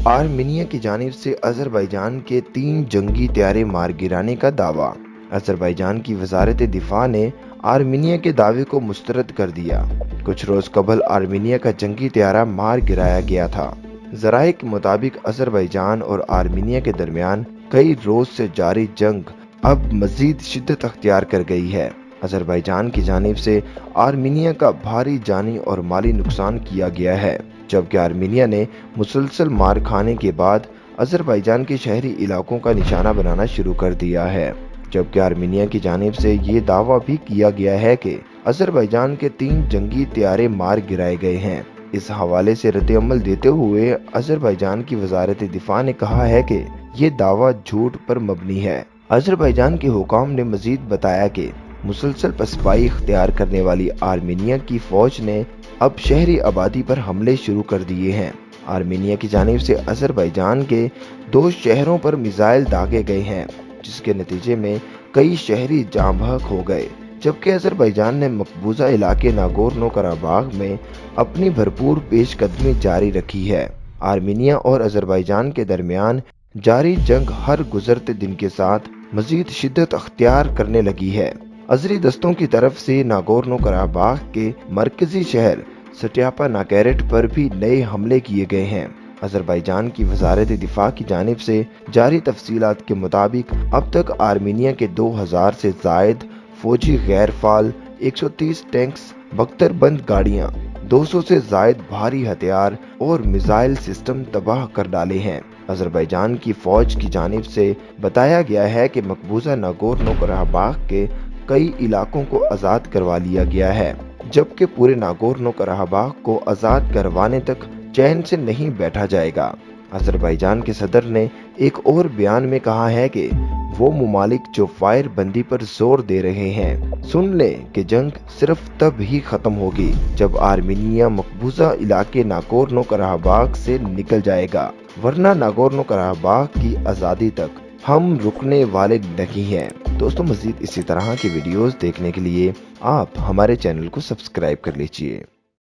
Armenia की जानिब से अजरबैजान के 3 जंगी तैयारे मार गिराने का दावा। अजरबैजान की वजारत दिफा ने आर्मीनिया के दावे को मुस्तरद कर दिया। कुछ रोज कबल आर्मीनिया का जंगी तैयारा मार गिराया गया था। जराए के मुताबिक अजरबैजान और आर्मीनिया के दरमियान कई रोज से जारी जंग अब मजीद शिद्दत अख्तियार कर गई है। अजरबैजान की जानिब से आर्मीनिया का भारी जानी और माली नुकसान किया गया है, जबकि आर्मीनिया ने मुसलसल मार खाने के बाद अजरबैजान के शहरी इलाकों का निशाना बनाना शुरू कर दिया है। जबकि आर्मीनिया की जानिब से ये दावा भी किया गया है कि अजरबैजान के 3 जंगी तैयारे मार गिराए गए हैं। इस हवाले से रद्द-ए-अमल देते हुए अजरबैजान की वजारत दिफा ने कहा है कि ये दावा झूठ पर मबनी है। अजरबैजान के हुकाम ने मजीद बताया कि मुसलसल पसपाई इख्तियार करने वाली आर्मीनिया की फौज ने अब शहरी आबादी पर हमले शुरू कर दिए हैं। आर्मीनिया की जानिब से अजरबैजान के 2 शहरों पर मिसाइल दागे गए हैं, जिसके नतीजे में कई शहरी जाँ बहक हो गए। जबकि अजरबैजान ने मकबूजा इलाके नागोर्नो कराबाग में अपनी भरपूर पेशकदमी जारी रखी है। आर्मीनिया और अजरबैजान के दरमियान जारी जंग हर गुजरते दिन के साथ मजीद शिद्दत अख्तियार करने लगी है। अजरी दस्तों की तरफ से नागोर्नो कराबाग के मरकजी शहर सट्यापा नाकेरेट पर भी नए हमले किए गए हैं। अजरबैजान की वजारत दिफा की जानिब से जारी तफसीलात के मुताबिक अब तक आर्मीनिया के 2000 से जायद फौजी गैर फाल, 130 टैंक्स, 72 बंद गाड़ियां, 200 से जायद भारी हथियार और मिसाइल सिस्टम तबाह कर डाले हैं। अजरबैजान की फौज की जानिब से बताया गया है कि मकबूजा नागोर्नो कराबाग के कई इलाकों को आज़ाद करवा लिया गया है, जबकि पूरे नागोर्नो कराबाग को आज़ाद करवाने तक चैन से नहीं बैठा जाएगा। अजरबैजान के सदर ने एक और बयान में कहा है कि वो मुमालिक जो फायर बंदी पर जोर दे रहे हैं, सुन लें कि जंग सिर्फ तब ही खत्म होगी जब आर्मीनिया मकबूजा इलाके नागोर्नो कराबाग से निकल जाएगा, वरना नागोर्नो कराबाग की आज़ादी तक हम रुकने वाले नहीं हैं। दोस्तों, मजीद इसी तरह की वीडियोस देखने के लिए आप हमारे चैनल को सब्सक्राइब कर लीजिए।